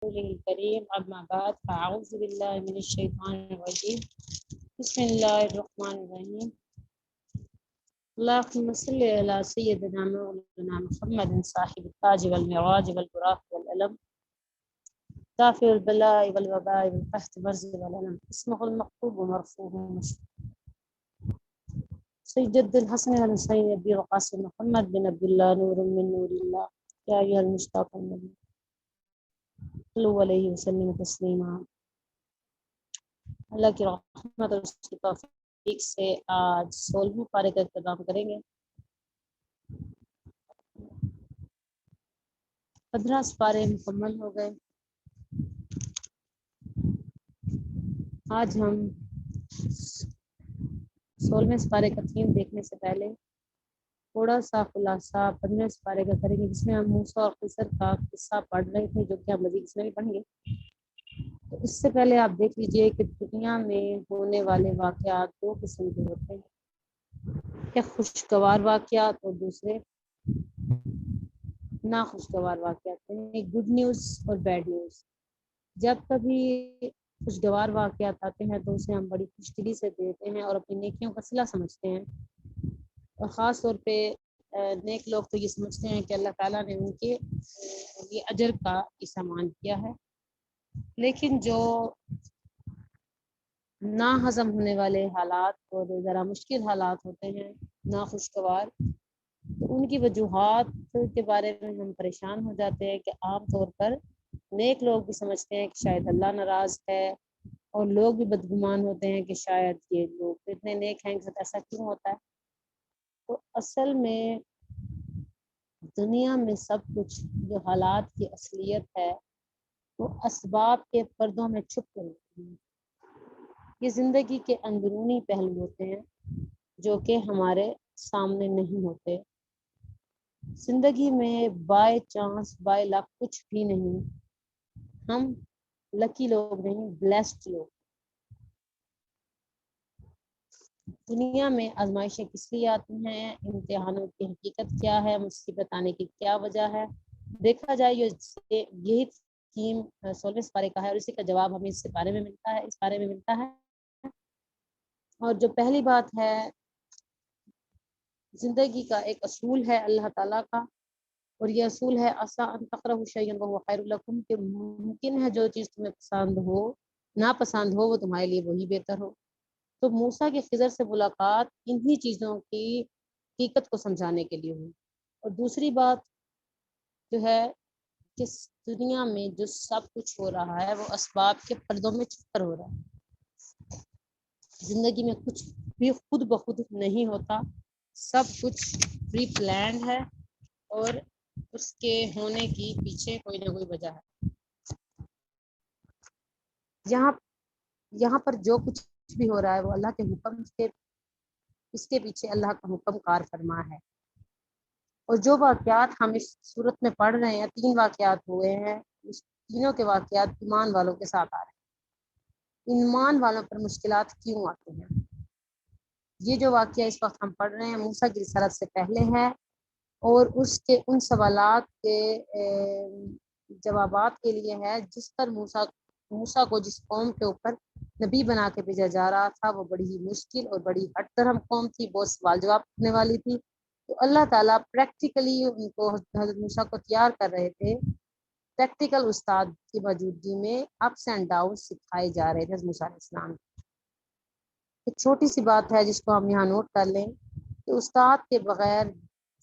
الكريم أما بعد فأعوذ بالله من الشيطان الرجيم بسم الله الرحمن الرحيم اللهم صل على سيدنا مولانا محمد صاحب التاج والمعراج والبراق والألم دافع البلاء والوباء والقحط مرزق والألم اسمه المكتوب ومرفوع سيد الحسن والحسين أبي وقاسم محمد بن عبد الله نور من نور الله يا أيها المشتاق النبي صلو علیہ وسلم تسلیما۔ اللہ کی رحمت اور اس کی توفیق سے آج 16ویں پارے کا اختتام کریں گے۔ 15 پارے مکمل ہو گئے۔ آج ہم 16ویں پارے کا تھیم دیکھنے سے پہلے تھوڑا سا خلاصہ 15ویں پارے کا کریں گے، جس میں ہم موسیٰ اور خضر کا قصہ پڑھ رہے تھے، جو کہ ہم مزید اس میں بھی پڑھیں گے۔ تو اس سے پہلے آپ دیکھ لیجئے کہ دنیا میں ہونے والے واقعات 2 قسم کے ہوتے ہیں، ایک خوشگوار واقعات اور دوسرے ناخوشگوار واقعات ہیں، ایک گڈ نیوز اور بیڈ نیوز۔ جب کبھی خوشگوار واقعات آتے ہیں تو اسے ہم بڑی خوش دلی سے دیتے ہیں اور اپنی نیکیوں کا صلہ سمجھتے ہیں، اور خاص طور پہ نیک لوگ تو یہ سمجھتے ہیں کہ اللہ تعالیٰ نے ان کے یہ اجر کا سامان کیا ہے۔ لیکن جو نا ہضم ہونے والے حالات اور ذرا مشکل حالات ہوتے ہیں، ناخوشگوار، تو ان کی وجوہات کے بارے میں ہم پریشان ہو جاتے ہیں کہ عام طور پر نیک لوگ بھی سمجھتے ہیں کہ شاید اللہ ناراض ہے، اور لوگ بھی بدگمان ہوتے ہیں کہ شاید یہ لوگ اتنے نیک ہیں کہ ایسا کیوں ہوتا ہے۔ تو اصل میں دنیا میں سب کچھ جو حالات کی اصلیت ہے وہ اسباب کے پردوں میں چھپ کر ہوتی ہیں۔ یہ زندگی کے اندرونی پہلو ہوتے ہیں جو کہ ہمارے سامنے نہیں ہوتے۔ زندگی میں بائی چانس بائی لک کچھ بھی نہیں، ہم لکی لوگ نہیں، بلیسڈ لوگ۔ دنیا میں آزمائشیں کس لیے آتی ہیں، امتحانوں کی حقیقت کیا ہے، مصیبت آنے کی کیا وجہ ہے، دیکھا جائے یہی تھیم 16ویں پارے کا ہے، اور اسی کا جواب ہمیں اس پارے میں ملتا ہے۔ اور جو پہلی بات ہے، زندگی کا ایک اصول ہے اللہ تعالیٰ کا، اور یہ اصول ہے عسیٰ ان تکرہوا شیئا وہو خیر لکم، کہ ممکن ہے جو چیز تمہیں پسند ہو ناپسند ہو وہ تمہارے لیے وہی بہتر ہو۔ تو موسیٰ کی خضر سے ملاقات انہی چیزوں کی حقیقت کو سمجھانے کے لیے ہوئی۔ اور دوسری بات جو ہے کہ دنیا میں جو سب کچھ ہو رہا ہے وہ اسباب کے پردوں میں چھپ کر ہو رہا ہے۔ زندگی میں کچھ بھی خود بخود نہیں ہوتا، سب کچھ پری پلانڈ ہے، اور اس کے ہونے کی پیچھے کوئی نہ کوئی وجہ ہے۔ یہاں پر جو کچھ بھی ہو رہا ہے وہ اللہ کے حکم سے، اس کے پیچھے اللہ کا حکم کار فرما ہے۔ اور جو واقعات ہم اس صورت میں پڑھ رہے ہیں، 3 واقعات ہوئے ہیں، اس تینوں کے واقعات ایمان والوں کے ساتھ آ رہے ہیں۔ ایمان والوں پر مشکلات کیوں آتی ہیں؟ یہ جو واقعہ اس وقت ہم پڑھ رہے ہیں موسیٰ کی رسالت سے پہلے ہے، اور اس کے ان سوالات کے جوابات کے لیے ہے جس پر موسیٰ کو جس قوم کے اوپر نبی بنا کے بھیجا جا رہا تھا وہ بڑی ہی مشکل اور بڑی ہٹ درہم قوم تھی، بہت سوال جواب کرنے والی تھی۔ تو اللہ تعالیٰ پریکٹیکلی ان کو حضرت موسیٰ کو تیار کر رہے تھے، پریکٹیکل استاد کی موجودگی میں اپس اینڈ ڈاؤن سکھائے جا رہے تھے حضرت موسیٰ علیہ السلام۔ ایک چھوٹی سی بات ہے جس کو ہم یہاں نوٹ کر لیں کہ استاد کے بغیر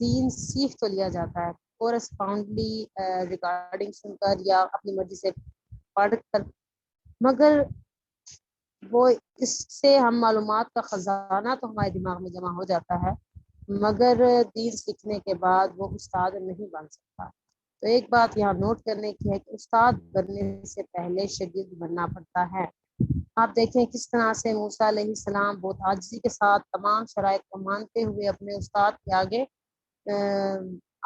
دین سیکھ تو لیا جاتا ہے، کورسپونڈلی ریکارڈنگ سن کر یا اپنی مرضی سے پڑھ کر، مگر وہ اس سے ہم معلومات کا خزانہ تو ہمارے دماغ میں جمع ہو جاتا ہے، مگر دین سیکھنے کے بعد وہ استاد نہیں بن سکتا۔ تو ایک بات یہاں نوٹ کرنے کی ہے کہ استاد بننے سے پہلے شاگرد بننا پڑتا ہے۔ آپ دیکھیں کس طرح سے موسیٰ علیہ السلام بہت عاجزی کے ساتھ تمام شرائط کو مانتے ہوئے اپنے استاد کے آگے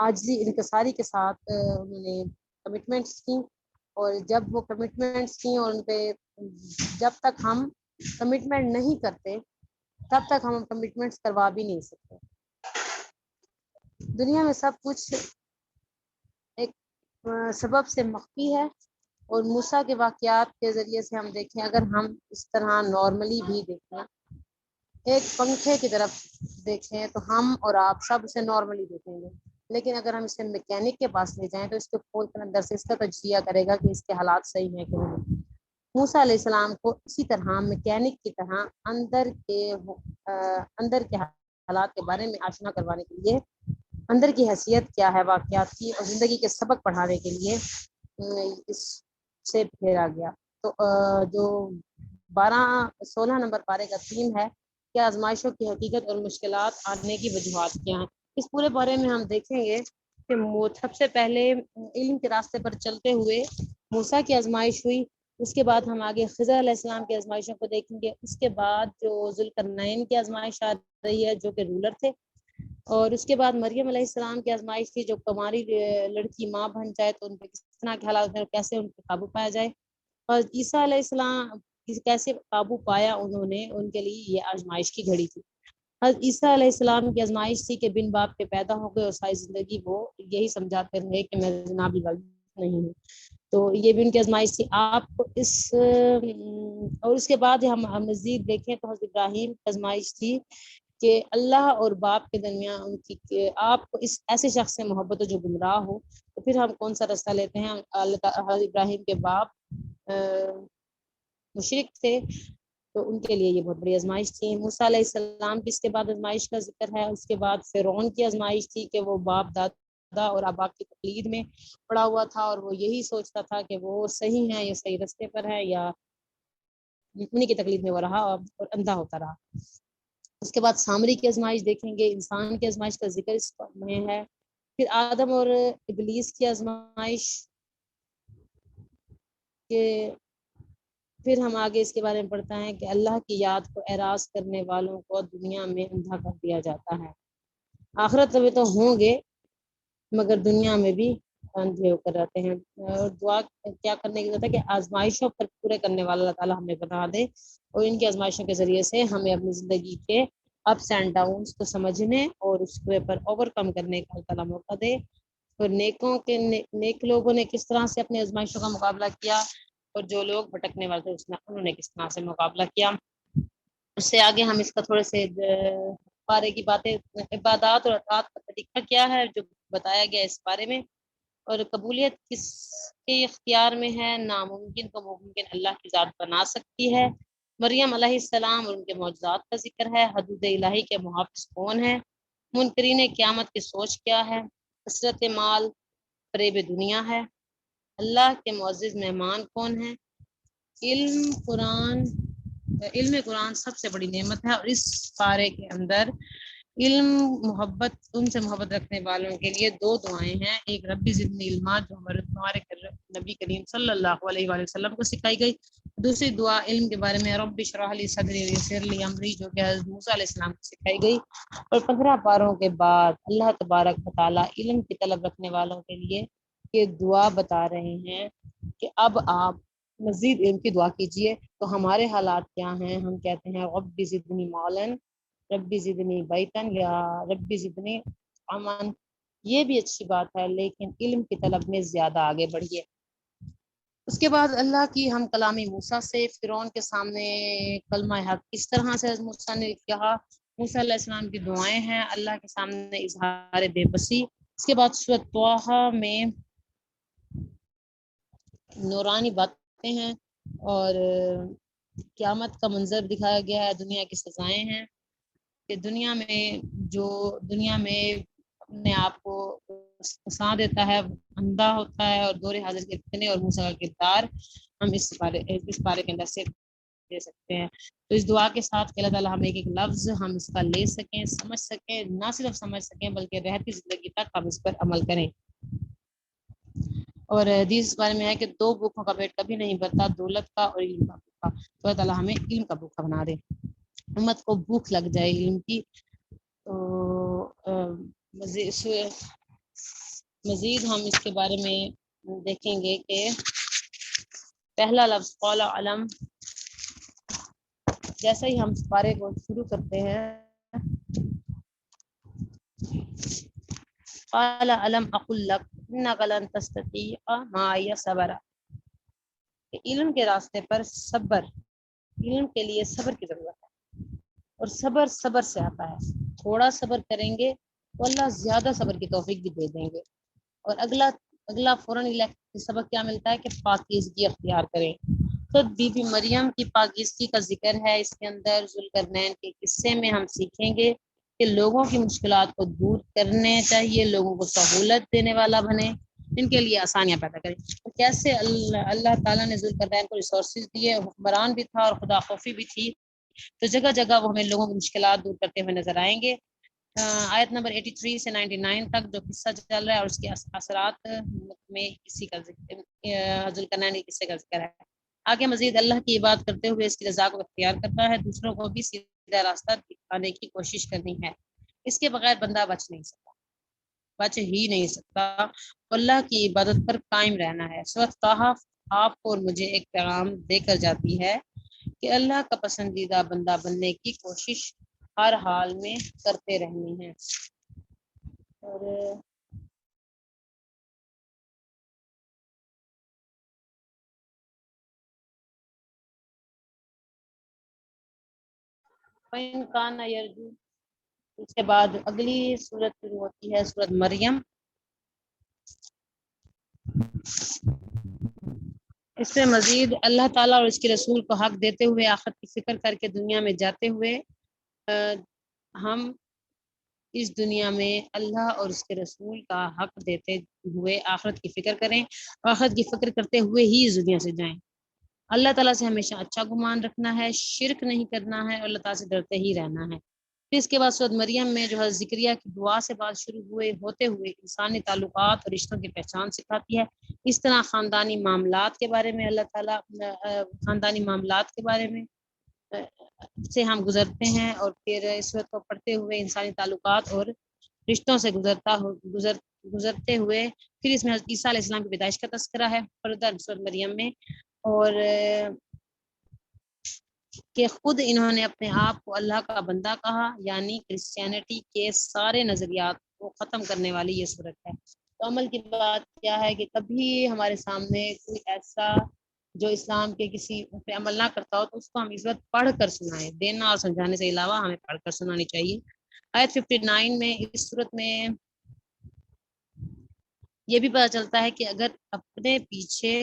عاجزی انکساری کے ساتھ انہوں نے کمٹمنٹس کی، اور جب وہ کمٹمنٹس کی اور ان پہ جب تک ہم کمٹمنٹ نہیں کرتے تب تک ہم کمٹمنٹس کروا بھی نہیں سکتے۔ دنیا میں سب کچھ ایک سبب سے مخفی ہے، اور موسیٰ کے واقعات کے ذریعے سے ہم دیکھیں، اگر ہم اس طرح نارملی بھی دیکھیں، ایک پنکھے کی طرف دیکھیں تو ہم اور آپ سب اسے نارملی دیکھیں گے، لیکن اگر ہم اسے میکینک کے پاس لے جائیں تو اس کو کھول کر اندر سے اس کا تجزیہ کرے گا کہ اس کے حالات صحیح ہیں کہ نہیں۔ موسیٰ علیہ السلام کو اسی طرح میکینک کی طرح اندر کے حالات کے بارے میں آشنا کروانے کے لیے، اندر کی حیثیت کیا ہے واقعات کی، اور زندگی کے سبق پڑھانے کے لیے اس سے پھیرا گیا۔ تو جو 16 نمبر پارے کا تھیم ہے کہ آزمائشوں کی حقیقت اور مشکلات آنے کی وجوہات کیا ہیں۔ اس پورے بارے میں ہم دیکھیں گے کہ سب سے پہلے علم کے راستے پر چلتے ہوئے موسیٰ کی آزمائش ہوئی، اس کے بعد ہم آگے خضر علیہ السلام کی آزمائشوں کو دیکھیں گے، اس کے بعد جو ذوالقرنین کی آزمائش آ رہی ہے جو کہ رولر تھے، اور اس کے بعد مریم علیہ السلام کی آزمائش تھی جو کماری لڑکی ماں بن جائے تو ان پہ کس طرح کے حالات ہیں، کیسے ان پہ قابو پایا جائے، اور عیسیٰ علیہ السلام کیسے قابو پایا انہوں نے، ان کے لیے یہ آزمائش کی گھڑی تھی۔ حضرت عیسیٰ علیہ السلام کی آزمائش تھی کہ بن باپ کے پیدا ہو گئے اور ساری زندگی وہ یہی سمجھاتے رہے کہ میں جناب نہیں ہوں، تو یہ بھی ان کی آزمائش تھی۔ آپ اس اور اس کے بعد ہم مزید دیکھیں تو حضرت ابراہیم کی آزمائش تھی کہ اللہ اور باپ کے درمیان ان کی، آپ کو اس ایسے شخص سے محبت ہو جو گمراہ ہو، تو پھر ہم کون سا رستہ لیتے ہیں۔ حضرت ابراہیم کے باپ مشرک تھے تو ان کے لیے یہ بہت بڑی آزمائش تھی۔ موسیٰ علیہ السلام کی اس کے بعد آزمائش کا ذکر ہے، اس کے بعد فرعون کی آزمائش تھی کہ وہ باپ دادا اور اباء کی تقلید میں پڑا ہوا تھا اور وہ یہی سوچتا تھا کہ وہ صحیح ہیں یا صحیح رستے پر ہے، یا انہی کی تقلید میں وہ رہا اور اندھا ہوتا رہا۔ اس کے بعد سامری کی آزمائش دیکھیں گے، انسان کی آزمائش کا ذکر اس میں ہے۔ پھر آدم اور ابلیس کی آزمائش کے، پھر ہم آگے اس کے بارے میں پڑھتے ہیں کہ اللہ کی یاد کو اعراض کرنے والوں کو دنیا میں اندھا کر دیا جاتا ہے، آخرت میں تو ہوں گے مگر دنیا میں بھی اندھے ہو کر رہتے ہیں۔ اور دعا کیا کرنے کی ضرورت ہے کہ آزمائشوں پر پورے کرنے والا اللہ تعالیٰ ہمیں بنا دے، اور ان کی آزمائشوں کے ذریعے سے ہمیں اپنی زندگی کے اپس اینڈ ڈاؤنس کو سمجھنے اور اس کے اوپر اوور کم کرنے کا اللہ تعالیٰ موقع دے، اور نیک لوگوں نے کس طرح سے اپنی آزمائشوں کا مقابلہ کیا، اور جو لوگ بھٹکنے والے تھے انہوں نے کس طرح سے مقابلہ کیا۔ اس سے آگے ہم اس کا تھوڑے سے بارے کی باتیں، عبادات اور اطاعت کا طریقہ کیا ہے جو بتایا گیا اس بارے میں، اور قبولیت کس کے اختیار میں ہے، ناممکن کو ممکن اللہ کی ذات بنا سکتی ہے، مریم علیہ السلام اور ان کے معجزات کا ذکر ہے، حدود الہی کے محافظ کون ہے، منکرین قیامت کی سوچ کیا ہے، کثرت مال فریب دنیا ہے، اللہ کے معزز مہمان کون ہیں، علم قرآن سب سے بڑی نعمت ہے، اور اس پارے کے اندر علم ان سے محبت رکھنے والوں کے لیے 2 دعائیں ہیں، ایک ربی زدنی علما جو ہمارے نبی کریم صلی اللہ علیہ وآلہ وسلم کو سکھائی گئی، دوسری دعا علم کے بارے میں رب اشرح لی صدری ویسر لی امری جو کہ حضرت موسیٰ علیہ السلام کو سکھائی گئی۔ اور 15 پاروں کے بعد اللہ تبارک و تعالیٰ علم کی طلب رکھنے والوں کے لیے یہ دعا بتا رہے ہیں کہ اب آپ مزید علم کی دعا کیجئے۔ تو ہمارے حالات کیا ہیں؟ ہم کہتے ہیں رب زدنی مالن، رب زدنی بیتن، یا رب زدنی امن، یہ بھی اچھی بات ہے لیکن علم کی طلب میں زیادہ آگے بڑھیے۔ اس کے بعد اللہ کی ہم کلامی موسیٰ سے فرعون کے سامنے کلمہ حق اس طرح سے موسیٰ نے کہا، موسیٰ علیہ السلام کی دعائیں ہیں اللہ کے سامنے اظہار بے بسی۔ اس کے بعد سورۃ طٰہٰ میں نورانی باتیں ہیں اور قیامت کا منظر دکھایا گیا ہے، دنیا کی سزائیں ہیں کہ دنیا میں اپنے آپ کو پھنسا دیتا ہے، اندھا ہوتا ہے، اور دور حاضر کے فتنے اور موسیٰ کا کردار ہم اس پارے کے اندر سے دے سکتے ہیں۔ تو اس دعا کے ساتھ کہ اللہ تعالیٰ ہم ایک ایک لفظ ہم اس کا لے سکیں، سمجھ سکیں، نہ صرف سمجھ سکیں بلکہ رہتی زندگی تک ہم اس پر عمل کریں۔ اور حدیث اس بارے میں ہے کہ 2 بھوکوں کا پیٹ کبھی نہیں بھرتا، دولت کا اور علم کا بھوکا، تو اللہ تعالیٰ ہمیں علم کا بھوکا بنا دے، امت کو بھوک لگ جائے علم کی۔ تو مزید ہم اس کے بارے میں دیکھیں گے کہ پہلا لفظ قال علم، جیسے ہی ہم اس بارے کو شروع کرتے ہیں، قال علم اقل لک انک لن تستطیع معی صبرا، کہ علم کے راستے پر صبر، علم کے لیے صبر کی ضرورت ہے، اور صبر صبر سے آتا ہے۔ تھوڑا صبر کریں گے تو اللہ زیادہ صبر کی توفیق بھی دے دیں گے۔ اور اگلا فوراً سبق کیا ملتا ہے کہ پاکیزگی اختیار کریں۔ تو بی بی مریم کی پاکیزگی کا ذکر ہے اس کے اندر۔ ذوالقرنین کے قصے میں ہم سیکھیں گے کہ لوگوں کی مشکلات کو دور کرنے چاہیے، لوگوں کو سہولت دینے والا بنے، ان کے لیے آسانیاں پیدا کریں۔ تو کیسے اللہ تعالیٰ نے ذوالقرنین کو ریسورسز دیے، حکمران بھی تھا اور خدا خوفی بھی تھی، تو جگہ جگہ وہ ہمیں لوگوں کی مشکلات دور کرتے ہوئے نظر آئیں گے۔ آیت نمبر 83 سے 99 تک جو قصہ چل رہا ہے اور اس کے اثرات میں اسی کا ذکر، ذوالقرنین کے قصے کا ذکر ہے۔ آگے مزید اللہ کی عبادت کرتے ہوئے اس کی رضا کو اختیار کرنا ہے، دوسروں کو بھی سیدھا راستہ دکھانے کی کوشش کرنی ہے۔ اس کے بغیر بندہ بچ ہی نہیں سکتا۔ اللہ کی عبادت پر قائم رہنا ہے۔ سورۃ طٰہٰ آپ اور مجھے ایک پیغام دے کر جاتی ہے کہ اللہ کا پسندیدہ بندہ بننے کی کوشش ہر حال میں کرتے رہنی ہے۔ اور فَإِن كَانَ يَرْجُو، اس کے بعد اگلی سورت شروع ہوتی ہے، سورت مریم۔ اس میں مزید اللہ تعالیٰ اور اس کے رسول کو حق دیتے ہوئے، آخرت کی فکر کر کے دنیا میں جاتے ہوئے، ہم اس دنیا میں اللہ اور اس کے رسول کا حق دیتے ہوئے آخرت کی فکر کریں، آخرت کی فکر کرتے ہوئے ہی اس دنیا سے جائیں۔ اللہ تعالیٰ سے ہمیشہ اچھا گمان رکھنا ہے، شرک نہیں کرنا ہے، اور اللہ تعالیٰ سے ڈرتے ہی رہنا ہے۔ پھر اس کے بعد سورۃ مریم میں جو ہے ذکریہ کی دعا سے بات شروع ہوتے ہوئے انسانی تعلقات اور رشتوں کی پہچان سکھاتی ہے۔ اس طرح خاندانی معاملات کے بارے میں اللہ تعالیٰ خاندانی معاملات کے بارے میں سے ہم گزرتے ہیں، اور پھر اس وقت کو پڑھتے ہوئے انسانی تعلقات اور رشتوں سے گزرتے ہوئے پھر اس میں حضرت عیسیٰ علیہ السلام کی پیدائش کا تذکرہ ہے فردر سورۃ مریم میں، اور کہ خود انہوں نے اپنے آپ کو اللہ کا بندہ کہا، یعنی کرسچینٹی کے سارے نظریات کو ختم کرنے والی یہ صورت ہے۔ تو عمل کی بات کیا ہے کہ کبھی ہمارے سامنے کوئی ایسا جو اسلام کے کسی پہ عمل نہ کرتا ہو تو اس کو ہم اس وقت پڑھ کر سنائیں، دینا اور سمجھانے سے علاوہ ہمیں پڑھ کر سنانی چاہیے۔ آیت 59 میں اس صورت میں یہ بھی پتہ چلتا ہے کہ اگر اپنے پیچھے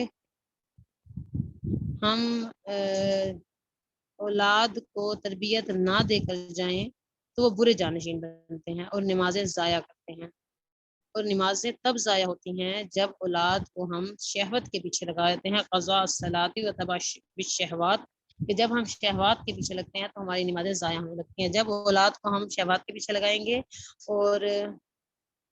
ہم اولاد کو تربیت نہ دے کر جائیں تو وہ برے جانشین بنتے ہیں اور نمازیں ضائع کرتے ہیں، اور نمازیں تب ضائع ہوتی ہیں جب اولاد کو ہم شہوت کے پیچھے لگا دیتے ہیں، قضاء الصلاۃ و تبع بالشہوات، کہ جب ہم شہوات کے پیچھے لگتے ہیں تو ہماری نمازیں ضائع ہونے لگتی ہیں۔ جب اولاد کو ہم شہوات کے پیچھے لگائیں گے اور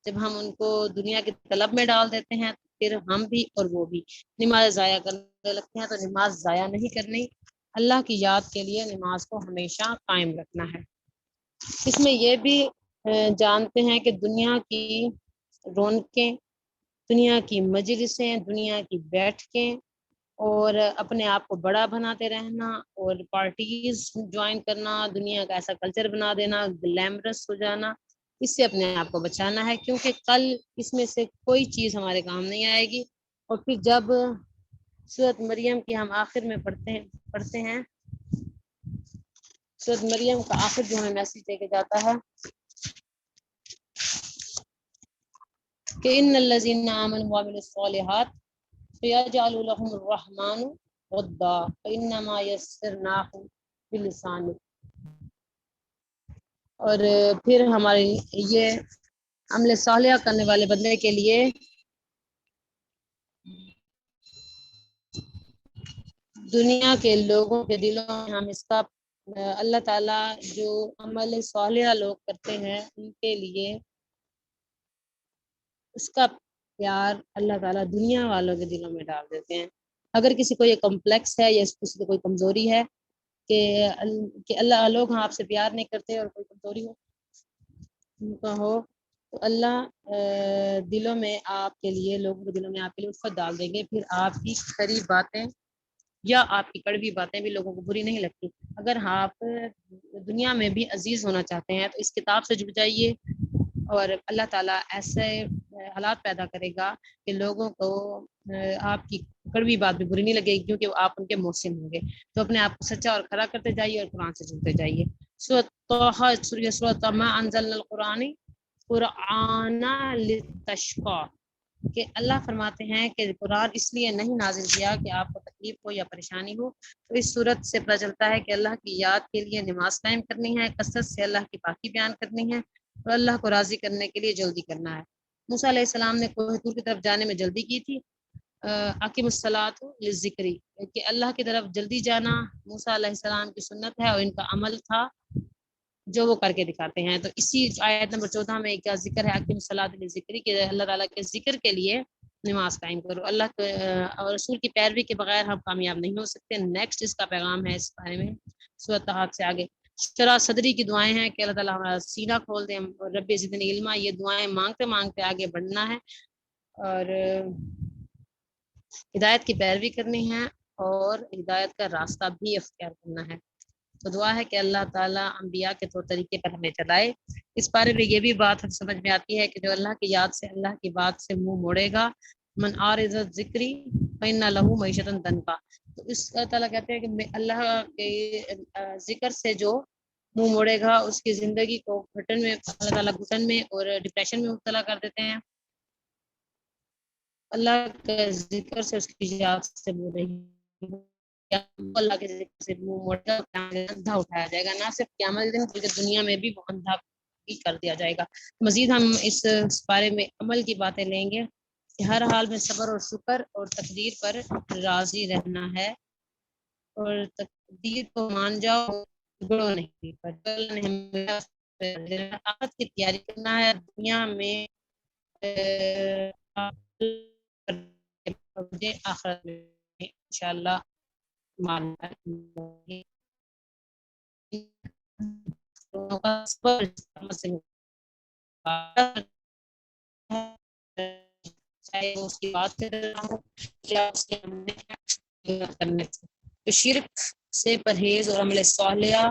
جب ہم ان کو دنیا کی طلب میں ڈال دیتے ہیں تو پھر ہم بھی اور وہ بھی نماز ضائع کرنے لگتے ہیں۔ تو نماز ضائع نہیں کرنی، اللہ کی یاد کے لیے نماز کو ہمیشہ قائم رکھنا ہے۔ اس میں یہ بھی جانتے ہیں کہ دنیا کی رونقیں، دنیا کی مجلسیں، دنیا کی بیٹھکیں اور اپنے آپ کو بڑا بناتے رہنا اور پارٹیز جوائن کرنا، دنیا کا ایسا کلچر بنا دینا، گلیمرس ہو جانا، اس سے اپنے آپ کو بچانا ہے، کیونکہ کل اس میں سے کوئی چیز ہمارے کام نہیں آئے گی۔ اور پھر جب سورۃ مریم کی ہم آخر میں پڑھتے ہیں سورۃ مریم کا آخر جو ہمیں میسج دے کے جاتا ہے کہ ان الذین آمنوا وعملوا الصالحات سیجعل لهم الرحمن ودا فانما یسرناہ بلسانک۔ اور پھر ہمارے یہ عمل صالحہ کرنے والے بندے کے لیے دنیا کے لوگوں کے دلوں میں ہم اس کا اللہ تعالیٰ جو عمل صالحہ لوگ کرتے ہیں ان کے لیے اس کا پیار اللہ تعالیٰ دنیا والوں کے دلوں میں ڈال دیتے ہیں۔ اگر کسی کو یہ کمپلیکس ہے یا کسی کو کوئی کمزوری ہے کہ اللہ لوگ آپ سے پیار نہیں کرتے اور کوئی کمزوری ہو تو اللہ دلوں میں آپ کے لیے، لوگوں کے دلوں میں آپ کے لیے الفت ڈال دیں گے، پھر آپ کی کھری باتیں یا آپ کی کڑوی باتیں بھی لوگوں کو بری نہیں لگتی۔ اگر آپ دنیا میں بھی عزیز ہونا چاہتے ہیں تو اس کتاب سے جڑ جائیے، اور اللہ تعالیٰ ایسے حالات پیدا کرے گا کہ لوگوں کو آپ کی کڑوی بات بھی بری نہیں لگے گی کیونکہ آپ ان کے محسن ہوں گے. تو اپنے آپ کو سچا اور کھڑا کرتے جائیے اور قرآن سے جڑتے جائیے. سورۃ طٰہٰ سورۃ ما انزلنا القرآن قرآن لتشقیٰ کہ اللہ فرماتے ہیں کہ قرآن اس لیے نہیں نازل کیا کہ آپ کو تکلیف ہو یا پریشانی ہو. تو اس صورت سے پتہ چلتا ہے کہ اللہ کی یاد کے لیے نماز قائم کرنی ہے، کثرت سے اللہ کی پاکی بیان کرنی ہے اور اللہ کو راضی کرنے کے لیے جلدی کرنا ہے. موسیٰ علیہ السلام نے کوہ طور کی طرف جانے میں جلدی کی تھی. اقیم الصلاۃ للذکری کہ اللہ کی طرف جلدی جانا موسیٰ علیہ السلام کی سنت ہے اور ان کا عمل تھا جو وہ کر کے دکھاتے ہیں. تو اسی آیت نمبر 14 میں کیا ذکر ہے اقیم الصلاۃ للذکری کہ اللہ تعالیٰ کے ذکر کے لیے نماز قائم کرو. اللہ کے اور رسول کی پیروی کے بغیر ہم کامیاب نہیں ہو سکتے. نیکسٹ اس کا پیغام ہے اس بارے میں سورۃ طٰہٰ سے آگے. شرح صدری کی دعائیں ہیں کہ اللہ تعالیٰ ہمارا سینہ کھول دیں اور رب زدنی علما. یہ دعائیں مانگتے مانگتے آگے بڑھنا ہے اور ہدایت کی پیروی کرنی ہے اور ہدایت کا راستہ بھی اختیار کرنا ہے. تو دعا ہے کہ اللہ تعالیٰ انبیاء کے طور طریقے پر ہمیں چلائے. اس بارے میں یہ بھی بات سمجھ میں آتی ہے کہ جو اللہ کی یاد سے اللہ کی بات سے منہ موڑے گا من اعرض عن ذکری فإن له معیشۃ ضنکا. تو اس تعالیٰ کہتے ہیں کہ اللہ کے ذکر سے جو منہ موڑے گا اس کی زندگی کو گھٹن میں اللہ تعالیٰ گھٹن میں اور ڈپریشن میں مبتلا کر دیتے ہیں. اللہ کے ذکر سے اس کی یاد سے منہ نہیں اللہ کے ذکر سے منہ موڑے گا اندھا اٹھایا جائے گا. نہ صرف قیامت دن بلکہ دنیا میں بھی وہ اندھا بھی کر دیا جائے گا. مزید ہم اس بارے میں عمل کی باتیں لیں گے کہ ہر حال میں صبر اور شکر اور تقدیر پر راضی رہنا ہے اور تقدیر کو مان جاؤ بگڑو نہیں. پر آخرت کی تیاری کرنا ہے دنیا میں آخرت میں انشاءاللہ ماننا چاہے اس کی بات کر رہا ہوں یا اس کے کرنے سے. تو شرک سے پرہیز اور عمل صالحہ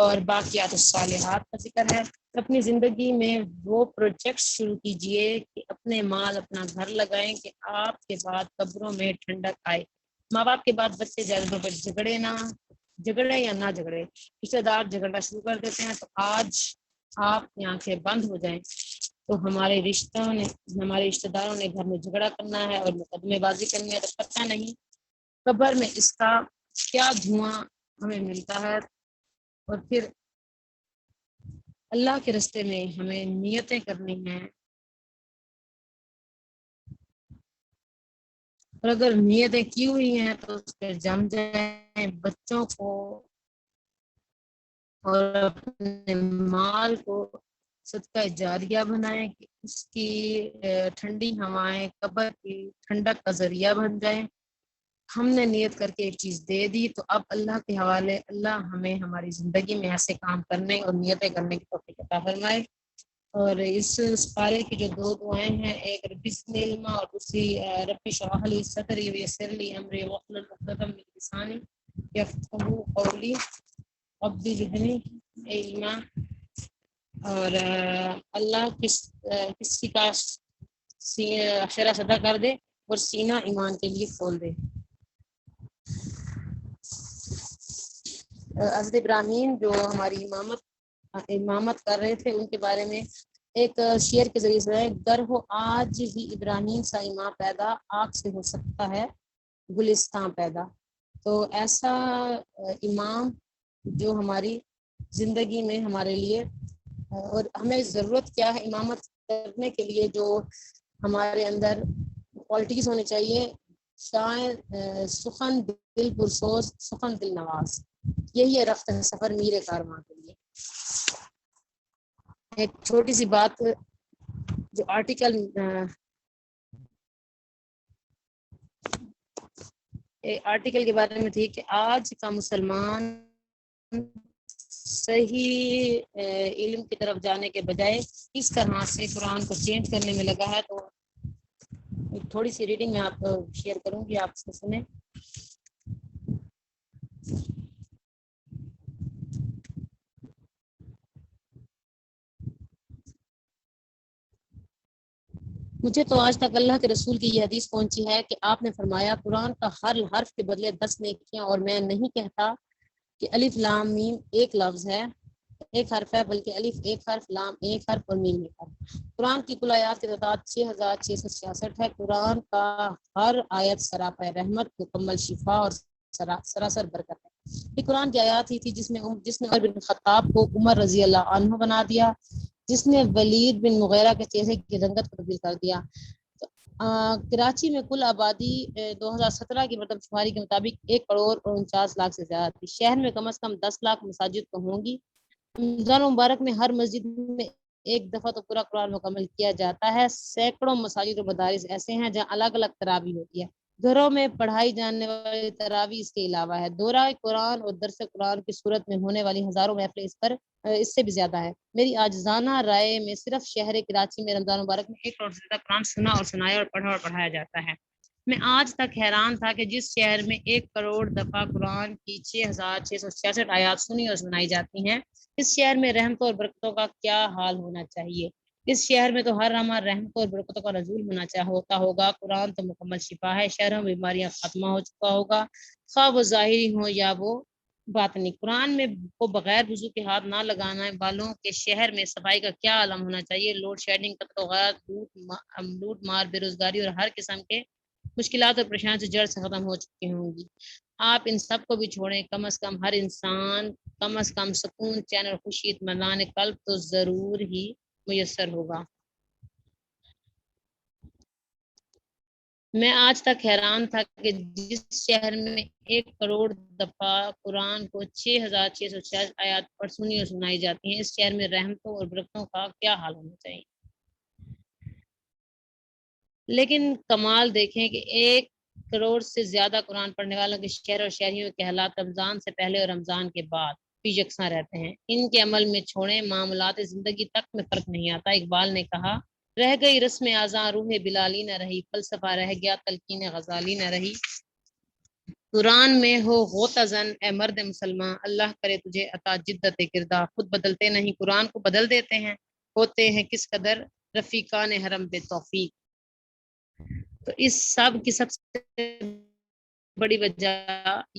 اور باقیات الصالحات کا ذکر ہے. اپنی زندگی میں وہ پروجیکٹس شروع کیجئے کہ اپنے مال اپنا گھر لگائیں کہ آپ کے بعد قبروں میں ٹھنڈک آئے. ماں باپ کے بعد بچے زیادہ پر جھگڑے یا نہ جھگڑے رشتے دار جھگڑنا شروع کر دیتے ہیں. تو آج آپ کی آنکھیں بند ہو جائیں تو ہمارے رشتہ داروں نے گھر میں جھگڑا کرنا ہے اور مقدمے بازی کرنی ہے. تو پتہ نہیں قبر میں اس کا کیا دھواں ہمیں ملتا ہے. اور پھر اللہ کے راستے میں ہمیں نیتیں کرنی ہیں اور اگر نیتیں کی ہوئی ہیں تو اس پہ جم جائیں. بچوں کو اور اپنے مال کو صدقہ جاریہ بنائیں کہ اس کی ٹھنڈی ہوائیں قبر کی ٹھنڈک کا ذریعہ بن جائیں. ہم نے نیت کر کے ایک چیز دے دی تو اب اللہ کے حوالے اللہ ہمیں ہماری زندگی میں ایسے کام کرنے اور نیتیں کرنے کی توفیق عطا فرمائے. اور اس پارے کی جو دو دعائیں ہیں ایک رب زدنی علما اور دوسری رب اشرح لی صدری ویسر لی امری واحلل عقدۃ من لسانی یفقہوا قولی رب زدنی علما. اور اللہ کسی کا شرح صدا کر دے اور سینہ ایمان کے لیے کھول دے. حضرت ابراہیم جو ہماری امامت کر رہے تھے ان کے بارے میں ایک شعر کے ذریعے سے گر ہو آج ہی ابراہیم سا امام پیدا آگ سے ہو سکتا ہے گلستان پیدا. تو ایسا امام جو ہماری زندگی میں ہمارے لیے اور ہمیں ضرورت کیا ہے امامت کرنے کے لیے جو ہمارے اندر کوالٹیز ہونی چاہیے. شاعر سخن دل پرسوز سخن دل نواز یہی ہے رفت سفر میر کارواں کے لیے. ایک چھوٹی سی بات جو آرٹیکل کے بارے میں تھی کہ آج کا مسلمان صحیح علم کی طرف جانے کے بجائے اس طرح سے قرآن کو چینج کرنے میں لگا ہے. تو ایک تھوڑی سی ریڈنگ میں آپ شیئر کروں گی آپ اس کو سنیں. مجھے تو آج تک اللہ کے رسول کی یہ حدیث پہنچی ہے کہ آپ نے فرمایا قرآن کا ہر حرف کے بدلے 10 نیکیاں، اور میں نہیں کہتا کہ الف لام میم ایک لفظ ہے، ایک حرف ہے، بلکہ الف ایک حرف، لام ایک حرف اور میم ایک حرف۔ قرآن کی کل آیات کی تعداد 6666 ہے۔ قرآن کا ہر آیت سراپا رحمت، مکمل شفا اور سراسر برکت ہے۔ یہ قرآن کی آیات ہی تھی جس نے عمر بن خطاب کو عمر رضی اللہ عنہ بنا دیا، جس نے ولید بن مغیرہ کے چہرے کی رنگت کو تبدیل کر دیا۔ کراچی میں کل آبادی 2017 کی مردم شماری کے مطابق 1,49,00,000 سے زیادہ تھی۔ شہر میں کم از کم 10 لاکھ مساجد تو ہوں گی۔ رمضان مبارک میں ہر مسجد میں ایک دفعہ تو پورا قرآن مکمل کیا جاتا ہے۔ سینکڑوں مساجد اور مدارس ایسے ہیں جہاں الگ الگ تراویح ہوتی ہے۔ گھروں میں پڑھائی جانے والی تراویح اس کے علاوہ ہے۔ دورہ قرآن اور درس قرآن کی صورت میں ہونے والی ہزاروں محفلیں اس سے بھی زیادہ ہے۔ میری عاجزانہ رائے میں صرف شہر کراچی میں رمضان مبارک میں 1 کروڑ سے زیادہ قرآن سنا اور سنایا اور پڑھا اور پڑھایا جاتا ہے۔ میں آج تک حیران تھا کہ جس شہر میں 1 کروڑ دفعہ قرآن کی 6666 آیات سنی اور سنائی جاتی ہیں، اس شہر میں رحمتوں اور برکتوں کا کیا حال ہونا چاہیے۔ اس شہر میں تو ہر لمحہ رحمتوں اور برکتوں کا نزول ہوتا ہوگا۔ قرآن تو مکمل شفا ہے، شہروں میں بیماریاں ختمہ ہو چکا ہوگا، خواہ وہ ظاہری ہو یا وہ باطنی۔ قرآن میں کو بغیر وضو کے ہاتھ نہ لگانا والوں کے شہر میں صفائی کا کیا عالم ہونا چاہیے۔ لوڈ شیڈنگ، قتل و غارت، لوٹ مار، بے روزگاری اور ہر قسم کے مشکلات اور پریشانی سے جڑ سے ختم ہو چکی ہوں گی۔ آپ ان سب کو بھی چھوڑیں، کم از کم ہر انسان کم از کم سکون، چین اور خوشی اطمینان قلب تو ضرور ہی میسر ہوگا۔ میں آج تک حیران تھا کہ جس شہر میں 1 کروڑ دفعہ قرآن کو 6666 آیات پر سنی اور سنائی جاتی ہیں، اس شہر میں رحمتوں اور برکتوں کا کیا حال ہونا چاہیے۔ لیکن کمال دیکھیں کہ 1 کروڑ سے زیادہ قرآن پڑھنے والوں کے شہر اور شہریوں کے حالات رمضان سے پہلے اور رمضان کے بعد بھی یکساں رہتے ہیں۔ ان کے عمل میں چھوڑیں، معاملات زندگی تک میں فرق نہیں آتا۔ اقبال نے کہا، رہ گئی رسم اذاں روح بلالی نہ رہی، فلسفہ رہ گیا تلقین غزالی نہ رہی۔ قرآن میں ہو غوطہ زن اے مرد مسلمان، اللہ کرے تجھے عطا جدت کردار۔ خود بدلتے نہیں، قرآن کو بدل دیتے ہیں، ہوتے ہیں کس قدر رفیقان حرم بے توفیق۔ تو اس سب کی سب سے بڑی وجہ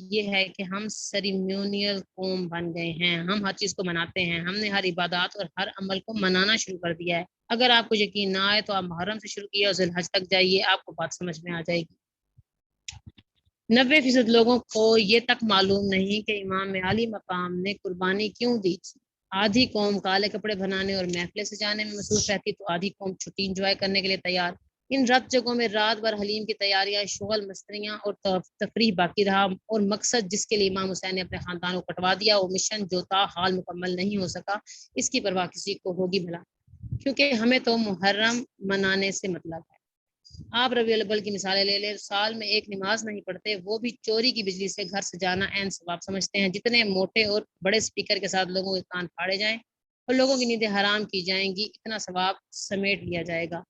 یہ ہے کہ ہم سیریمونیل قوم بن گئے ہیں۔ ہم ہر چیز کو مناتے ہیں، ہم نے ہر عبادات اور ہر عمل کو منانا شروع کر دیا ہے۔ اگر آپ کو یقین نہ آئے تو آپ محرم سے شروع کیے اور ذوالحج تک جائیے، آپ کو بات سمجھ میں آ جائے گی۔ 90% لوگوں کو یہ تک معلوم نہیں کہ امام عالی مقام نے قربانی کیوں دی تھی۔ آدھی قوم کالے کپڑے بنانے اور محفلیں سجانے میں مصروف رہتی تو آدھی قوم چھٹی انجوائے کرنے کے لیے تیار۔ ان رات جگہوں میں رات بھر حلیم کی تیاریاں، شغل، مستریاں اور تفریح باقی رہا، اور مقصد جس کے لیے امام حسین نے اپنے خاندان کو کٹوا دیا، وہ مشن جو تا حال مکمل نہیں ہو سکا، اس کی پرواہ کسی کو ہوگی بھلا، کیونکہ ہمیں تو محرم منانے سے مطلب ہے۔ آپ ربیع الاول کی مثالیں لے لیں، سال میں ایک نماز نہیں پڑھتے، وہ بھی چوری کی بجلی سے گھر سجانا عین ثواب سمجھتے ہیں۔ جتنے موٹے اور بڑے سپیکر کے ساتھ لوگوں کے کان پھاڑے جائیں اور لوگوں کی نیندیں حرام کی جائیں گی، اتنا ثواب سمیٹ لیا جائے گا۔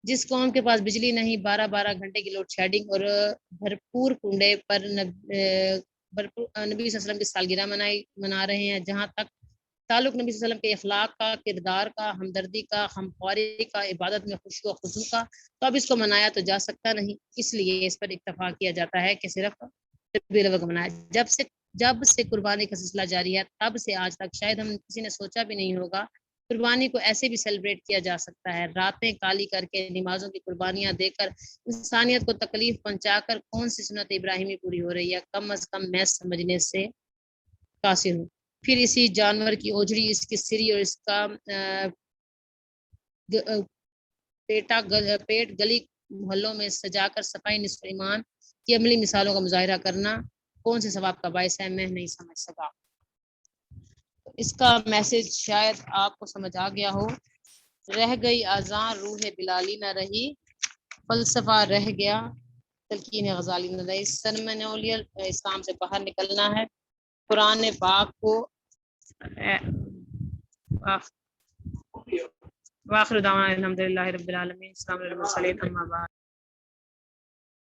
جس قوم کے پاس بجلی نہیں، 12 گھنٹے کی لوڈ شیڈنگ اور بھرپور کنڈے پر نبی صلی اللہ علیہ وسلم کی سالگرہ منا رہے ہیں، جہاں تک تعلق نبی صلی اللہ علیہ وسلم کے اخلاق کا، کردار کا، ہمدردی کا، غمخواری کا، عبادت میں خشوع و خضوع کا، تو اب اس کو منایا تو جا سکتا نہیں، اس لیے اس پر اتفاق کیا جاتا ہے کہ صرف ربیع الاول کو منایا۔ جب سے قربانی کا سلسلہ جاری ہے، تب سے آج تک شاید ہم کسی نے سوچا بھی نہیں ہوگا قربانی کو ایسے بھی سیلیبریٹ کیا جا سکتا ہے۔ راتیں کالی کر کے، نمازوں کی قربانیاں دے کر، انسانیت کو تکلیف پہنچا کر کون سی سنت ابراہیمی پوری ہو رہی ہے؟ کم از کم میں سمجھنے سے قاصر ہوں۔ پھر اسی جانور کی اوجڑی، اس کی سری اور اس کا پیٹ گلی محلوں میں سجا کر صفائی نصف ایمان کی عملی مثالوں کا مظاہرہ کرنا کون سے ثواب کا باعث ہے؟ میں نہیں سمجھ سکا۔ اس کا میسج شاید آپ کو سمجھ آ گیا ہو۔ رہ گئی اذاں روح بلالی نہ رہی، فلسفہ رہ گیا تلقین غزالی نہ رہی۔ سرمنیولیل اسلام سے باہر نکلنا ہے، قرآن پاک کو واخر دعوانا الحمدللہ رب العالمین۔ السلام علیکم۔